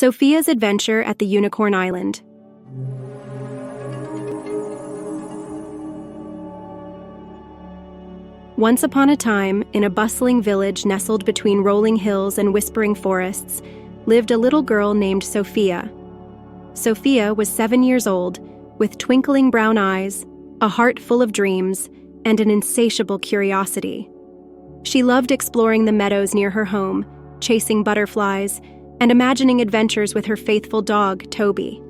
Sofia's adventure at the Unicorn Island. Once upon a time, in a bustling village nestled between rolling hills and whispering forests, lived a little girl named Sofia. Sofia was 7 years old, with twinkling brown eyes, a heart full of dreams, and an insatiable curiosity. She loved exploring the meadows near her home, chasing butterflies, and imagining adventures with her faithful dog, Toby.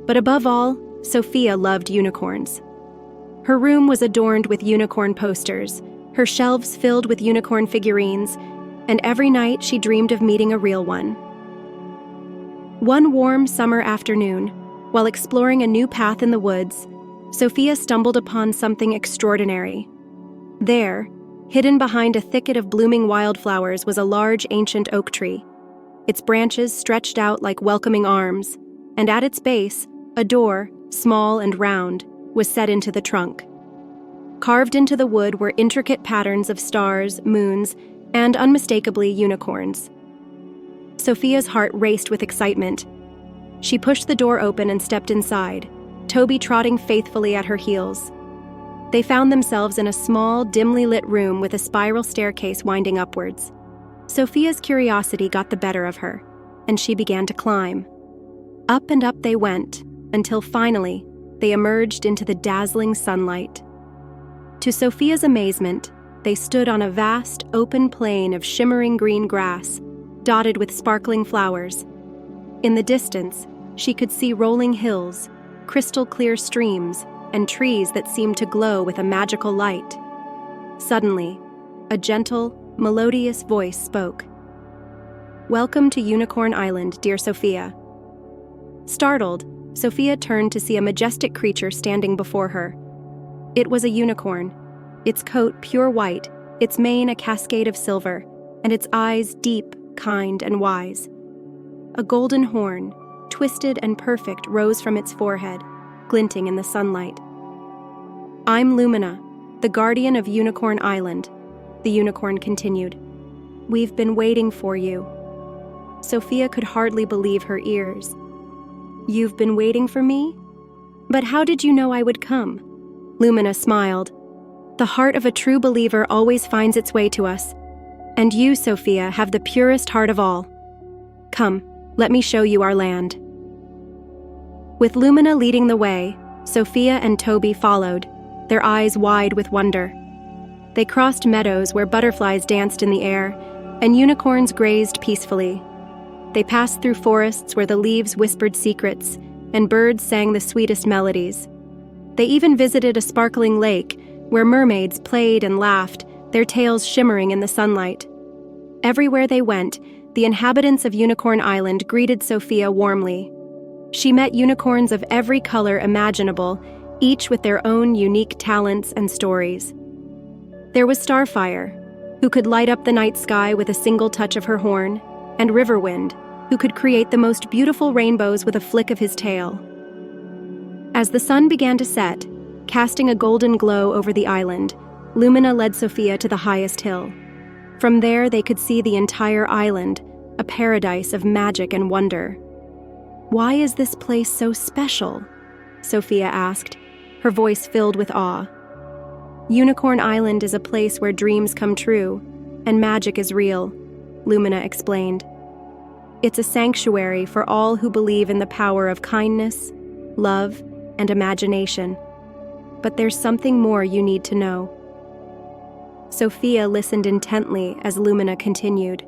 But above all, Sofia loved unicorns. Her room was adorned with unicorn posters, her shelves filled with unicorn figurines, and every night she dreamed of meeting a real one. One warm summer afternoon, while exploring a new path in the woods, Sofia stumbled upon something extraordinary. There, hidden behind a thicket of blooming wildflowers, was a large ancient oak tree. Its branches stretched out like welcoming arms, and at its base, a door, small and round, was set into the trunk. Carved into the wood were intricate patterns of stars, moons, and unmistakably unicorns. Sofia's heart raced with excitement. She pushed the door open and stepped inside, Toby trotting faithfully at her heels. They found themselves in a small, dimly lit room with a spiral staircase winding upwards. Sofia's curiosity got the better of her, and she began to climb. Up and up they went, until finally, they emerged into the dazzling sunlight. To Sofia's amazement, they stood on a vast, open plain of shimmering green grass, dotted with sparkling flowers. In the distance, she could see rolling hills, crystal-clear streams, and trees that seemed to glow with a magical light. Suddenly, a gentle, melodious voice spoke. "Welcome to Unicorn Island, dear Sofia." Startled, Sofia turned to see a majestic creature standing before her. It was a unicorn, its coat pure white, its mane a cascade of silver, and its eyes deep, kind, and wise. A golden horn, twisted and perfect, rose from its forehead, glinting in the sunlight. "I'm Lumina, the guardian of Unicorn Island," the unicorn continued. "We've been waiting for you." Sofia could hardly believe her ears. "You've been waiting for me? But how did you know I would come?" Lumina smiled. "The heart of a true believer always finds its way to us. And you, Sofia, have the purest heart of all. Come, let me show you our land." With Lumina leading the way, Sofia and Toby followed, their eyes wide with wonder. They crossed meadows where butterflies danced in the air, and unicorns grazed peacefully. They passed through forests where the leaves whispered secrets, and birds sang the sweetest melodies. They even visited a sparkling lake, where mermaids played and laughed, their tails shimmering in the sunlight. Everywhere they went, the inhabitants of Unicorn Island greeted Sofia warmly. She met unicorns of every color imaginable, each with their own unique talents and stories. There was Starfire, who could light up the night sky with a single touch of her horn, and Riverwind, who could create the most beautiful rainbows with a flick of his tail. As the sun began to set, casting a golden glow over the island, Lumina led Sofia to the highest hill. From there they could see the entire island, a paradise of magic and wonder. "Why is this place so special?" Sofia asked, her voice filled with awe. "Unicorn Island is a place where dreams come true, and magic is real," Lumina explained. "It's a sanctuary for all who believe in the power of kindness, love, and imagination. But there's something more you need to know." Sofia listened intently as Lumina continued.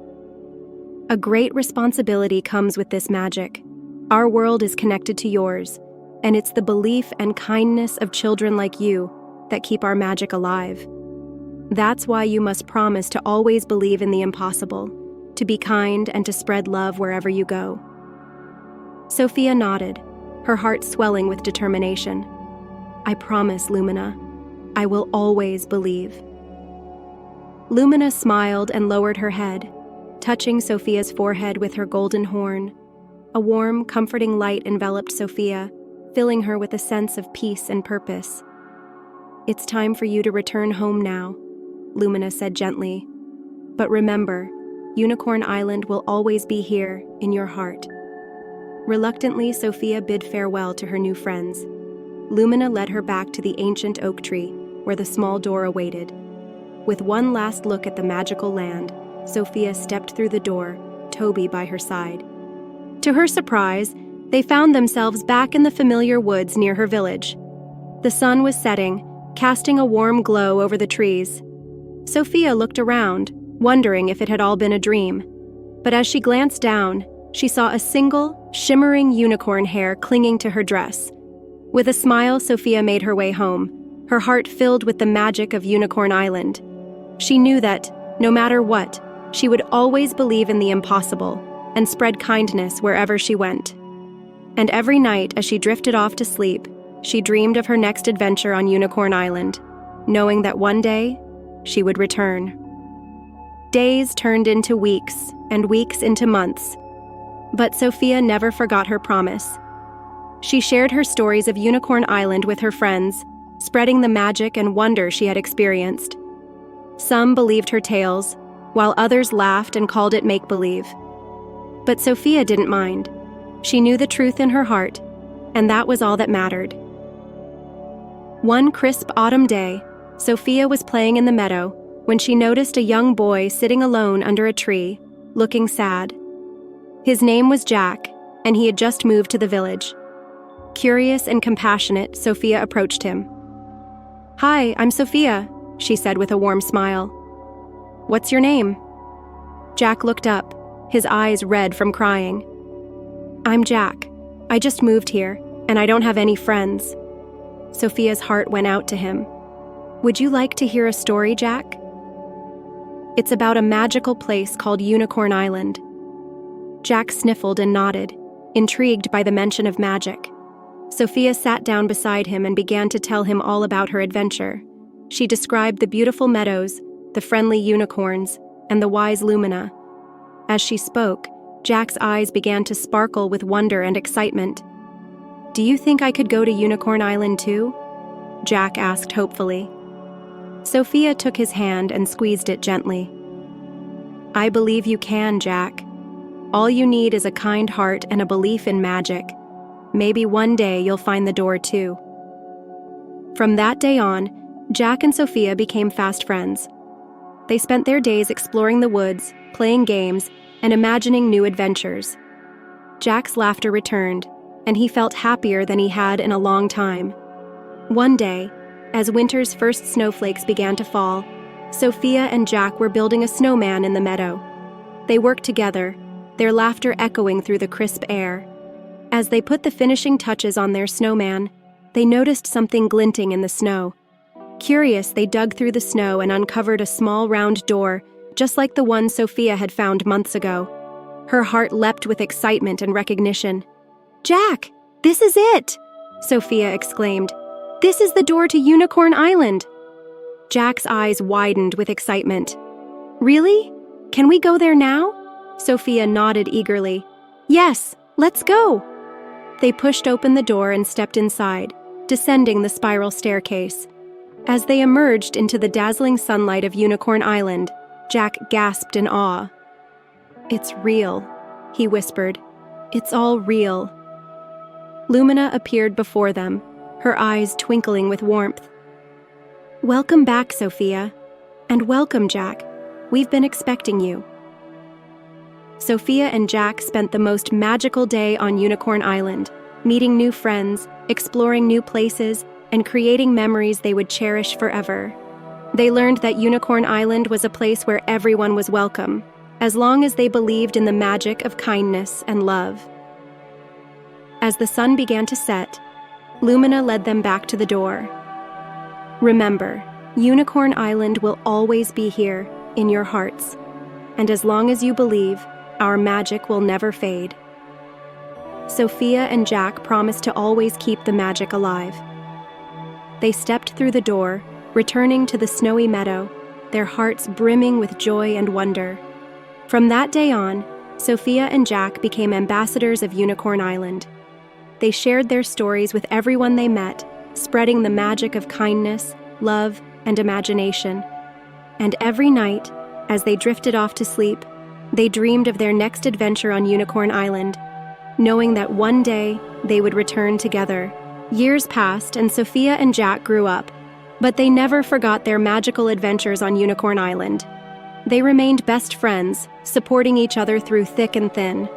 "A great responsibility comes with this magic. Our world is connected to yours, and it's the belief and kindness of children like you that keep our magic alive. That's why you must promise to always believe in the impossible, to be kind and to spread love wherever you go." Sofia nodded, her heart swelling with determination. "I promise, Lumina. I will always believe." Lumina smiled and lowered her head, touching Sofia's forehead with her golden horn. A warm, comforting light enveloped Sofia, filling her with a sense of peace and purpose. "It's time for you to return home now," Lumina said gently. "But remember, Unicorn Island will always be here in your heart." Reluctantly, Sofia bid farewell to her new friends. Lumina led her back to the ancient oak tree, where the small door awaited. With one last look at the magical land, Sofia stepped through the door, Toby by her side. To her surprise, they found themselves back in the familiar woods near her village. The sun was setting, casting a warm glow over the trees. Sofia looked around, wondering if it had all been a dream. But as she glanced down, she saw a single, shimmering unicorn hair clinging to her dress. With a smile, Sofia made her way home, her heart filled with the magic of Unicorn Island. She knew that, no matter what, she would always believe in the impossible and spread kindness wherever she went. And every night, as she drifted off to sleep, she dreamed of her next adventure on Unicorn Island, knowing that one day, she would return. Days turned into weeks, and weeks into months. But Sofia never forgot her promise. She shared her stories of Unicorn Island with her friends, spreading the magic and wonder she had experienced. Some believed her tales, while others laughed and called it make-believe. But Sofia didn't mind. She knew the truth in her heart, and that was all that mattered. One crisp autumn day, Sofia was playing in the meadow when she noticed a young boy sitting alone under a tree, looking sad. His name was Jack, and he had just moved to the village. Curious and compassionate, Sofia approached him. "Hi, I'm Sofia," she said with a warm smile. "What's your name?" Jack looked up, his eyes red from crying. "I'm Jack. I just moved here, and I don't have any friends." Sofia's heart went out to him. "Would you like to hear a story, Jack?" "It's about a magical place called Unicorn Island." Jack sniffled and nodded, intrigued by the mention of magic. Sofia sat down beside him and began to tell him all about her adventure. She described the beautiful meadows, the friendly unicorns, and the wise Lumina. As she spoke, Jack's eyes began to sparkle with wonder and excitement. "Do you think I could go to Unicorn Island too?" Jack asked hopefully. Sofia took his hand and squeezed it gently. "I believe you can, Jack. All you need is a kind heart and a belief in magic. Maybe one day you'll find the door too." From that day on, Jack and Sofia became fast friends. They spent their days exploring the woods, playing games, and imagining new adventures. Jack's laughter returned, and he felt happier than he had in a long time. One day, as winter's first snowflakes began to fall, Sofia and Jack were building a snowman in the meadow. They worked together, their laughter echoing through the crisp air. As they put the finishing touches on their snowman, they noticed something glinting in the snow. Curious, they dug through the snow and uncovered a small round door, just like the one Sofia had found months ago. Her heart leapt with excitement and recognition. "Jack, this is it!" Sofia exclaimed. "This is the door to Unicorn Island!" Jack's eyes widened with excitement. "Really? Can we go there now?" Sofia nodded eagerly. "Yes, let's go!" They pushed open the door and stepped inside, descending the spiral staircase. As they emerged into the dazzling sunlight of Unicorn Island, Jack gasped in awe. "It's real," he whispered. "It's all real." Lumina appeared before them, her eyes twinkling with warmth. "Welcome back, Sofia. And welcome, Jack. We've been expecting you." Sofia and Jack spent the most magical day on Unicorn Island, meeting new friends, exploring new places, and creating memories they would cherish forever. They learned that Unicorn Island was a place where everyone was welcome, as long as they believed in the magic of kindness and love. As the sun began to set, Lumina led them back to the door. "Remember, Unicorn Island will always be here, in your hearts. And as long as you believe, our magic will never fade." Sofia and Jack promised to always keep the magic alive. They stepped through the door, returning to the snowy meadow, their hearts brimming with joy and wonder. From that day on, Sofia and Jack became ambassadors of Unicorn Island. They shared their stories with everyone they met, spreading the magic of kindness, love, and imagination. And every night, as they drifted off to sleep, they dreamed of their next adventure on Unicorn Island. knowing that one day they would return together. Years passed and Sofia and Jack grew up, but they never forgot their magical adventures on Unicorn Island. They remained best friends, supporting each other through thick and thin.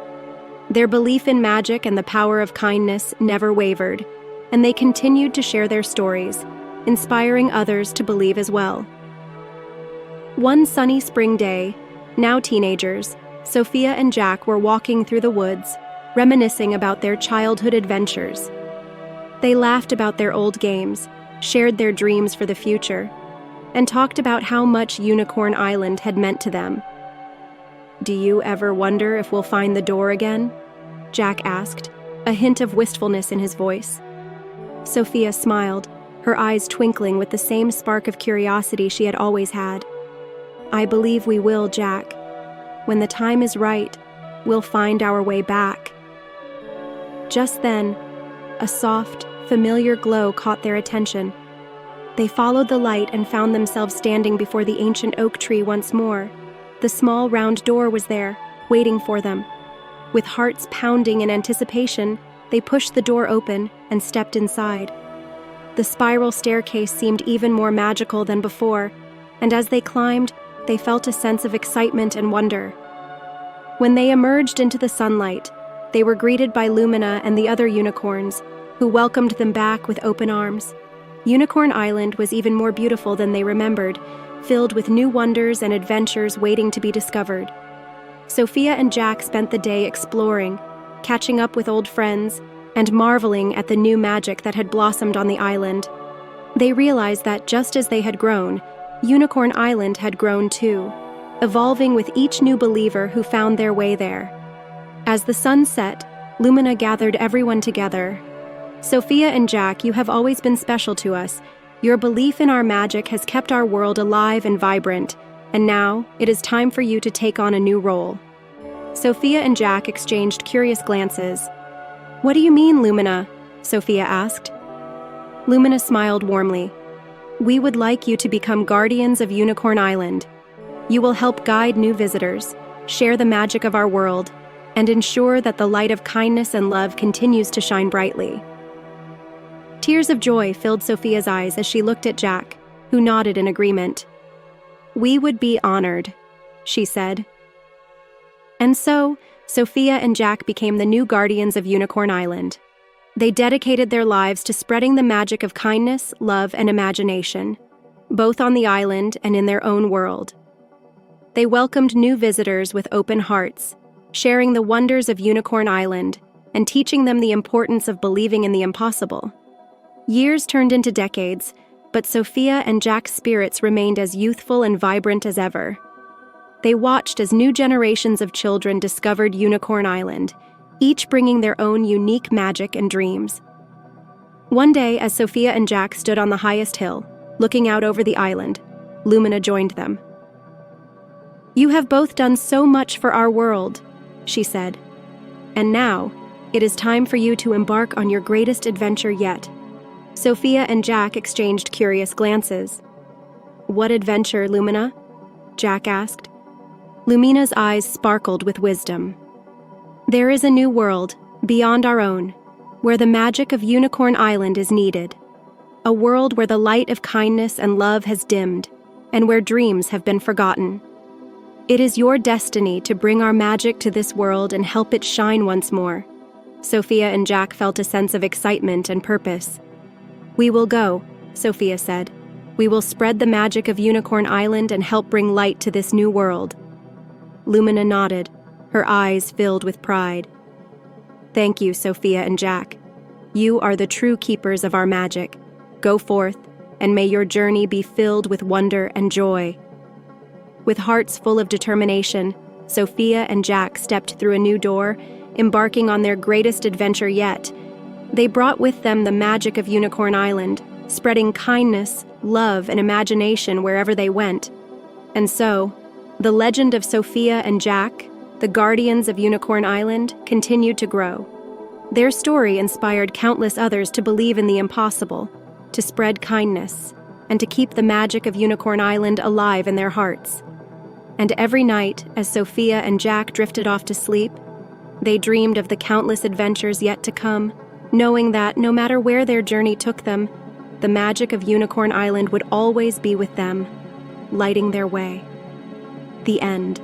Their belief in magic and the power of kindness never wavered, and they continued to share their stories, inspiring others to believe as well. One sunny spring day, now teenagers, Sofia and Jack were walking through the woods, reminiscing about their childhood adventures. They laughed about their old games, shared their dreams for the future, and talked about how much Unicorn Island had meant to them. "Do you ever wonder if we'll find the door again?" Jack asked, a hint of wistfulness in his voice. Sofia smiled, her eyes twinkling with the same spark of curiosity she had always had. "I believe we will, Jack. When the time is right, we'll find our way back." Just then, a soft, familiar glow caught their attention. They followed the light and found themselves standing before the ancient oak tree once more. The small round door was there, waiting for them. With hearts pounding in anticipation, they pushed the door open and stepped inside. The spiral staircase seemed even more magical than before, and as they climbed, they felt a sense of excitement and wonder. When they emerged into the sunlight, they were greeted by Lumina and the other unicorns, who welcomed them back with open arms. Unicorn Island was even more beautiful than they remembered, filled with new wonders and adventures waiting to be discovered. Sofia and Jack spent the day exploring, catching up with old friends, and marveling at the new magic that had blossomed on the island. They realized that just as they had grown, Unicorn Island had grown too, evolving with each new believer who found their way there. As the sun set, Lumina gathered everyone together. "Sofia and Jack, you have always been special to us. Your belief in our magic has kept our world alive and vibrant, and now it is time for you to take on a new role." Sofia and Jack exchanged curious glances. "What do you mean, Lumina?" Sofia asked. Lumina smiled warmly. "We would like you to become guardians of Unicorn Island. You will help guide new visitors, share the magic of our world, and ensure that the light of kindness and love continues to shine brightly." Tears of joy filled Sofia's eyes as she looked at Jack, who nodded in agreement. "We would be honored," she said. And so, Sofia and Jack became the new guardians of Unicorn Island. They dedicated their lives to spreading the magic of kindness, love, and imagination, both on the island and in their own world. They welcomed new visitors with open hearts, sharing the wonders of Unicorn Island and teaching them the importance of believing in the impossible. Years turned into decades, but Sofia and Jack's spirits remained as youthful and vibrant as ever. They watched as new generations of children discovered Unicorn Island, each bringing their own unique magic and dreams. One day, as Sofia and Jack stood on the highest hill, looking out over the island, Lumina joined them. "You have both done so much for our world," she said. "And now, it is time for you to embark on your greatest adventure yet." Sofia and Jack exchanged curious glances. "What adventure, Lumina?" Jack asked. Lumina's eyes sparkled with wisdom. "There is a new world, beyond our own, where the magic of Unicorn Island is needed. A world where the light of kindness and love has dimmed, and where dreams have been forgotten. It is your destiny to bring our magic to this world and help it shine once more." Sofia and Jack felt a sense of excitement and purpose. "We will go," Sofia said. "We will spread the magic of Unicorn Island and help bring light to this new world." Lumina nodded, her eyes filled with pride. "Thank you, Sofia and Jack. You are the true keepers of our magic. Go forth, and may your journey be filled with wonder and joy." With hearts full of determination, Sofia and Jack stepped through a new door, embarking on their greatest adventure yet. They brought with them the magic of Unicorn Island, spreading kindness, love, and imagination wherever they went. And so, the legend of Sofia and Jack, the guardians of Unicorn Island, continued to grow. Their story inspired countless others to believe in the impossible, to spread kindness, and to keep the magic of Unicorn Island alive in their hearts. And every night, as Sofia and Jack drifted off to sleep, They dreamed of the countless adventures yet to come, knowing that no matter where their journey took them, the magic of Unicorn Island would always be with them, lighting their way. The end.